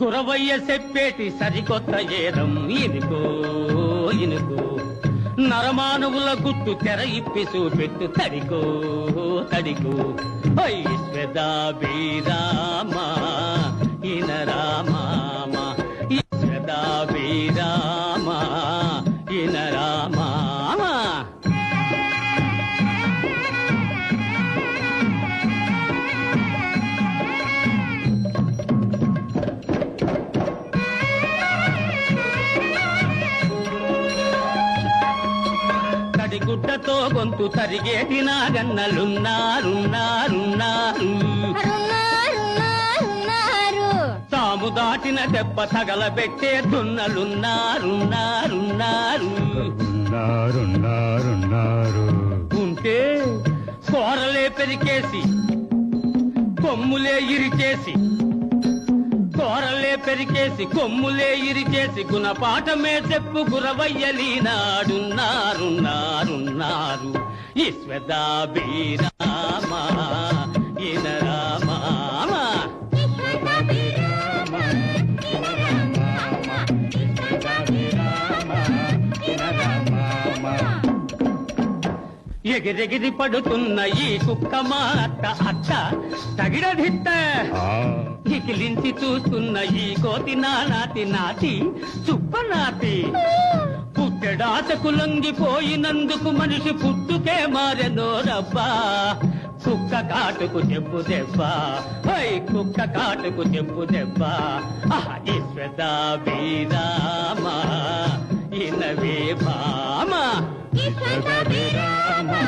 గురవయ్య చెప్పేటి సరికొత్త ఏరం ఇనుకో ఇనుకో నరమానవుల గుట్టు తెర ఇప్పి చూపెట్టు తడికో తడికో ఈశ్వదా బీరామా ఇన రామా ఈశ్వదా బీరామా ఇన రామా గుడ్డతో గొంతు తరిగేటి నాగన్నలున్నారున్నారున్నారు తాము దాటిన దెబ్బ తగలబెట్టే దున్నలున్నారున్నారున్నారు ఉంటే కూరలే పెరికేసి కొమ్ములే ఇరిచేసి కూరలే పెరికేసి కొమ్ములే ఇరిచేసి గుణపాఠమే చెప్పు గురవయ్యలీనాడున్నారున్నారున్నారు ఈశ్వదా బీరామా ఇన రామా ఎగిరెగిరి పడుతున్న ఈ కుక్క మాట అత్త తగిడదిత్త ఇకిలించి చూస్తున్న ఈ కోతి నానాతి నాటి చుప్పనాటి పుట్టెడాచకు లొంగిపోయినందుకు మనిషి పుట్టుకే మారెనో రబ్బా కుక్క కాటుకు చెప్పు దెబ్బా కుక్క కాటుకు చెప్పు దెబ్బా ఈశ్వదా బీరామా in a way Bhama ఈశ్వదా బీరామా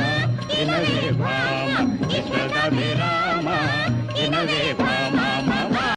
in a way Bhama ఈశ్వదా బీరామా in a way Bhama